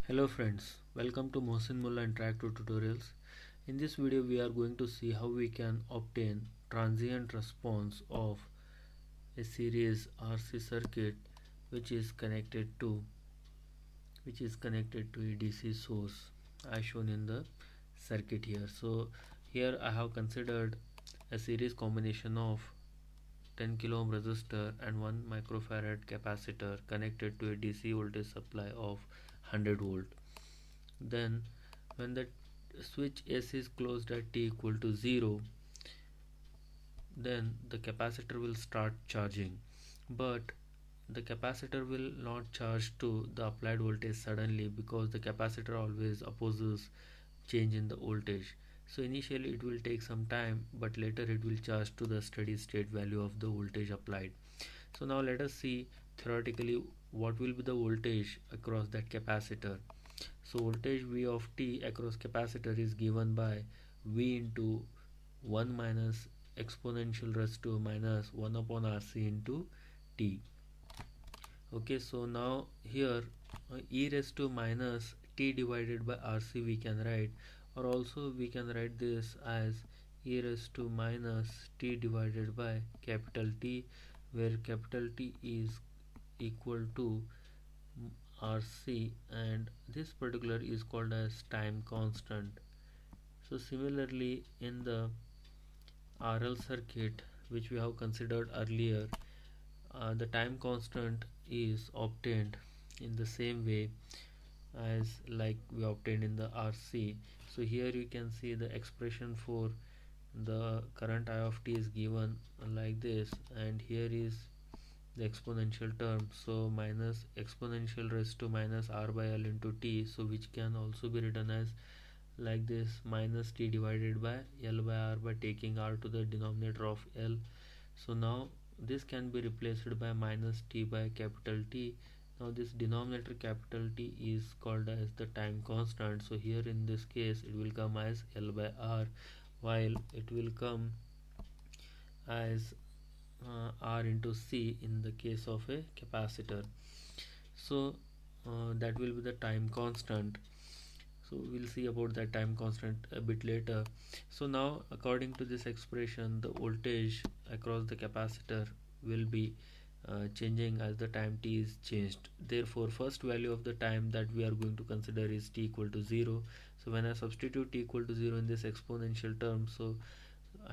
Hello friends, welcome to Mohsin Mullah Interactive Tutorials. In this video we are going to see how we can obtain transient response of a series RC circuit which is connected to a DC source as shown in the circuit here. So here I have considered a series combination of 10 kilo ohm resistor and 1 microfarad capacitor connected to a DC voltage supply of 100 volt. Then when the switch S is closed at t equal to 0, then the capacitor will start charging, but the capacitor will not charge to the applied voltage suddenly because the capacitor always opposes change in the voltage. So initially it will take some time, but later it will charge to the steady state value of the voltage applied. So now let us see theoretically what will be the voltage across that capacitor. So voltage V of t across capacitor is given by V into 1 minus exponential raised to minus 1 upon RC into t. Okay, so now here e raised to minus t divided by RC we can write, or also we can write this as e raised to minus t divided by capital T, where capital T is equal to RC and this particular is called as time constant. So similarly in the RL circuit which we have considered earlier, the time constant is obtained in the same way as like we obtained in the RC. So here you can see the expression for the current I of t is given like this, and here is the exponential term, so minus exponential raised to minus r by l into t, so which can also be written as like this, minus t divided by l by r by taking r to the denominator of l. So now this can be replaced by minus t by capital T. Now this denominator capital T is called as the time constant, so here in this case it will come as l by r, while it will come as R into C in the case of a capacitor. So that will be the time constant. So we'll see about that time constant a bit later. So now according to this expression, the voltage across the capacitor will be changing as the time t is changed. Therefore first value of the time that we are going to consider is t equal to 0. So when I substitute t equal to 0 in this exponential term, so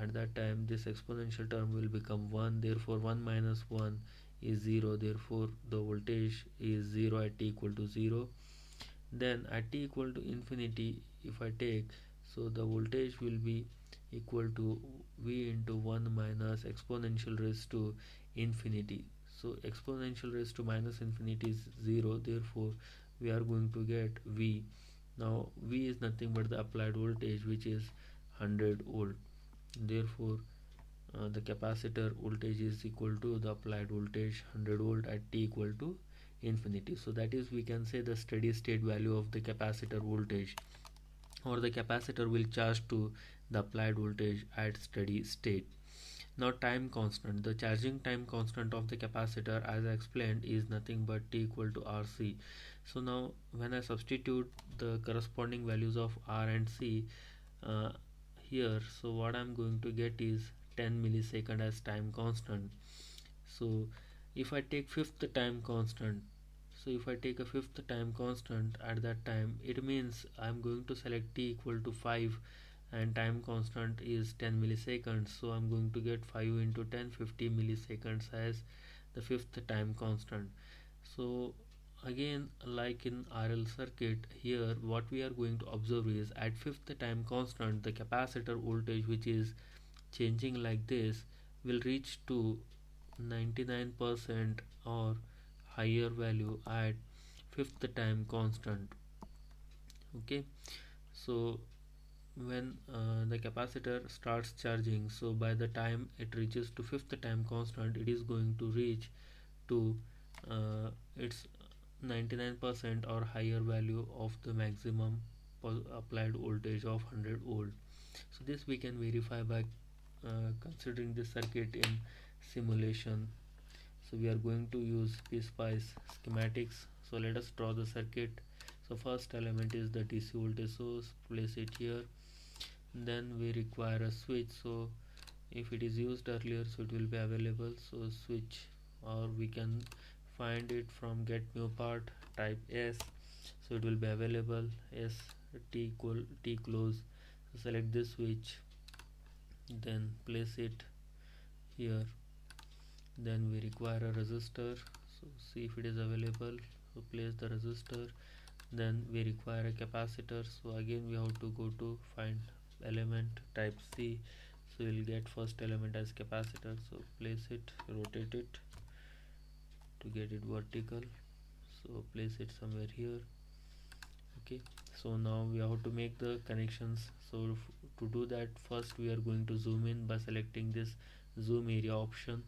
at that time this exponential term will become 1, therefore 1 minus 1 is 0, therefore the voltage is 0 at t equal to 0. Then at t equal to infinity, if I take, so the voltage will be equal to v into 1 minus exponential raised to infinity. So exponential raised to minus infinity is 0, therefore we are going to get v. Now v is nothing but the applied voltage, which is 100 volt. Therefore the capacitor voltage is equal to the applied voltage 100 volt at t equal to infinity. So that is, we can say, the steady state value of the capacitor voltage, or the capacitor will charge to the applied voltage at steady state. Now time constant, the charging time constant of the capacitor, as I explained, is nothing but t equal to RC. So now when I substitute the corresponding values of R and C here, so what I'm going to get is 10 millisecond as time constant. So if I take fifth time constant, so if I take a fifth time constant at that time, it means I'm going to select t equal to 5 and time constant is 10 milliseconds, so I'm going to get 5 into 10, 50 milliseconds as the fifth time constant. So again, like in RL circuit, here what we are going to observe is at fifth time constant the capacitor voltage, which is changing like this, will reach to 99% or higher value at fifth time constant. Okay, so when the capacitor starts charging, so by the time it reaches to fifth time constant, it is going to reach to its 99% or higher value of the maximum applied voltage of 100 volt. So this we can verify by considering this circuit in simulation. So we are going to use PSPICE schematics. So let us draw the circuit. So first element is the DC voltage source, place it here. Then we require a switch, so if it is used earlier, so it will be available, so switch, or we can find it from get new part, type S, so it will be available. S T equal T close, so select this switch, then place it here. Then we require a resistor, so see if it is available, so place the resistor. Then we require a capacitor, so again we have to go to find element, type C, so we'll get first element as capacitor, so place it, rotate it to get it vertical, so place it somewhere here. Okay, so now we have to make the connections. So to do that, first we are going to zoom in by selecting this zoom area option.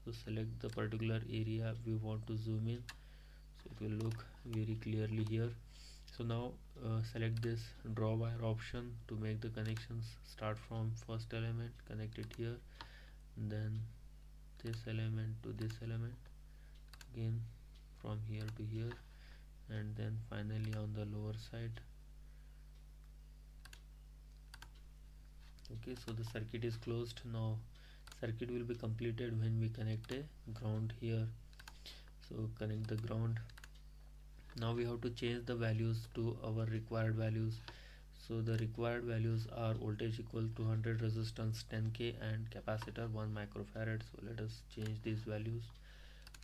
So select the particular area we want to zoom in, so it will look very clearly here. So now select this draw wire option to make the connections. Start from first element, connect it here, then this element to this element, again from here to here, and then finally on the lower side. Okay, so the circuit is closed. Now circuit will be completed when we connect a ground here, so connect the ground. Now we have to change the values to our required values. So the required values are voltage equal to 100, resistance 10k, and capacitor 1 microfarad. So let us change these values.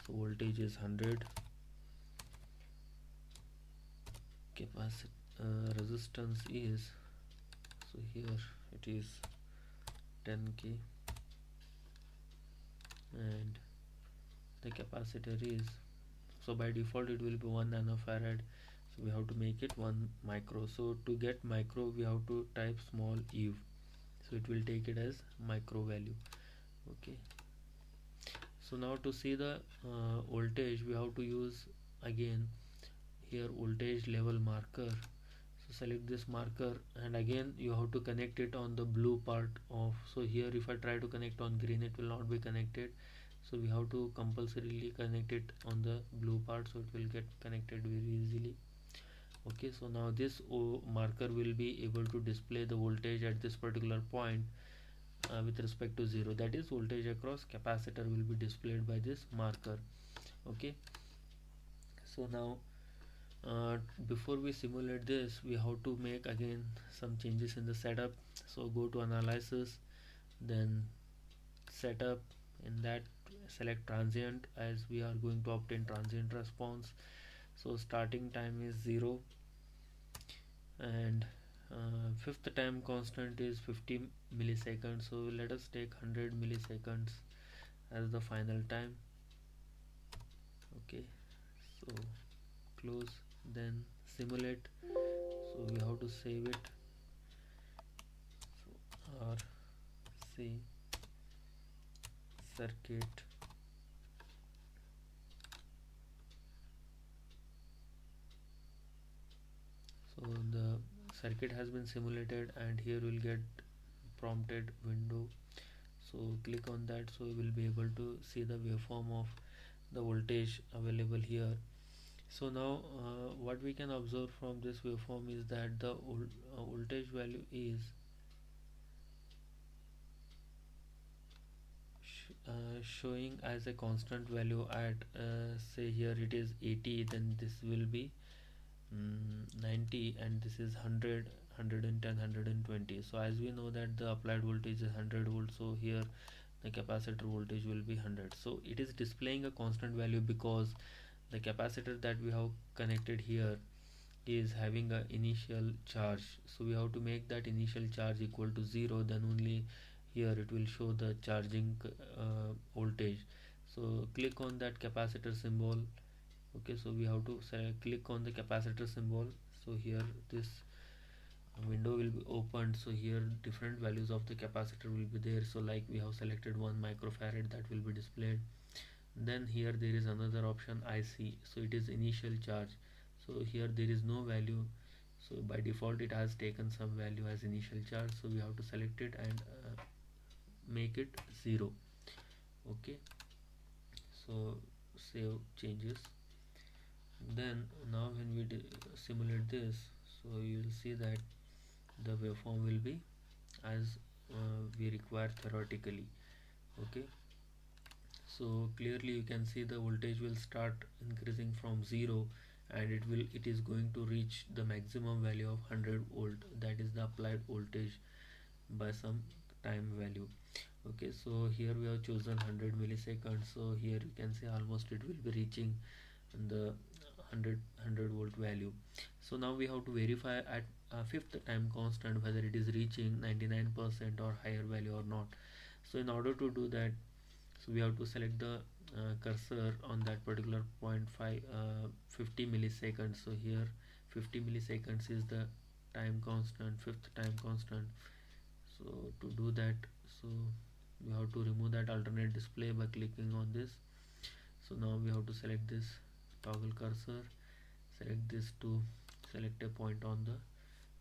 So voltage is 100, resistance is, so here it is 10k, and the capacitor is, so by default it will be 1 nanofarad, so we have to make it 1 micro. So to get micro we have to type small u, so it will take it as micro value. Okay, so now to see the voltage, we have to use again here voltage level marker. So select this marker, and again you have to connect it on the blue part of, so here if I try to connect on green, it will not be connected, so we have to compulsorily connect it on the blue part, so it will get connected very easily. Okay, so now this marker will be able to display the voltage at this particular point with respect to 0, that is voltage across capacitor will be displayed by this marker. Okay, so now before we simulate this, we have to make again some changes in the setup. So go to analysis, then setup, in that select transient, as we are going to obtain transient response. So starting time is 0, and fifth time constant is 50 milliseconds, so let us take 100 milliseconds as the final time. Okay, so close, then simulate, so we have to save it, so RC circuit, so the circuit has been simulated, and here we'll get prompted window, so click on that, so we will be able to see the waveform of the voltage available here. So now what we can observe from this waveform is that the voltage value is showing as a constant value at say here it is 80, then this will be 90, and this is 100, 110, 120. So as we know that the applied voltage is 100 volts, so here the capacitor voltage will be 100, so it is displaying a constant value because the capacitor that we have connected here is having a initial charge, so we have to make that initial charge equal to 0, then only here it will show the charging voltage. So click on that capacitor symbol. Okay, so we have to click on the capacitor symbol, so here this window will be opened, so here different values of the capacitor will be there, so like we have selected 1 microfarad, that will be displayed. Then here there is another option IC, so it is initial charge, so here there is no value, so by default it has taken some value as initial charge, so we have to select it and make it 0. Okay, so save changes, Then now when we simulate this, so you will see that the waveform will be as we require theoretically. Okay, so clearly you can see the voltage will start increasing from 0, and it is going to reach the maximum value of 100 volt, that is the applied voltage by some time value. Okay, so here we have chosen 100 milliseconds, so here you can see almost it will be reaching the 100 volt value. So now we have to verify at fifth time constant whether it is reaching 99% or higher value or not. So in order to do that, so we have to select the cursor on that particular point 50 milliseconds. So here 50 milliseconds is the time constant, fifth time constant. So to do that, so we have to remove that alternate display by clicking on this. So now we have to select this toggle cursor, select this to select a point on the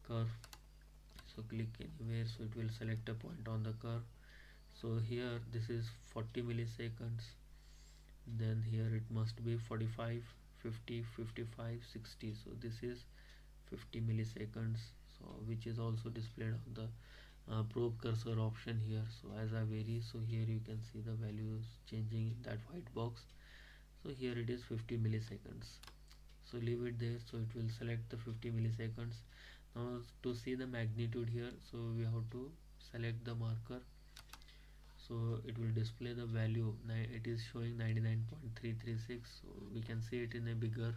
curve. So click anywhere, so it will select a point on the curve. So here this is 40 milliseconds, then here it must be 45, 50, 55, 60. So this is 50 milliseconds, so which is also displayed on the probe cursor option here. So as I vary, so here you can see the values changing in that white box. So here it is 50 milliseconds, so leave it there, so it will select the 50 milliseconds. Now to see the magnitude here, so we have to select the marker, so it will display the value. It is showing 99.336, so we can see it in a bigger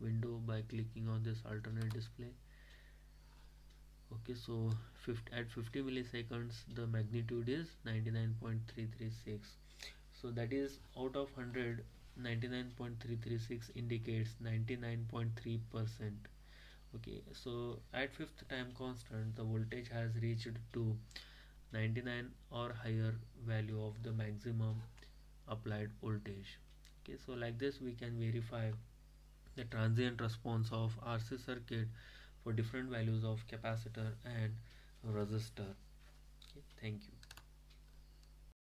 window by clicking on this alternate display. Okay, so at 50 milliseconds the magnitude is 99.336. So that is out of 100, 99.336 indicates 99.3%. Okay, so at fifth time constant the voltage has reached to 99 or higher value of the maximum applied voltage. Okay, so like this we can verify the transient response of RC circuit for different values of capacitor and resistor. Okay, thank you.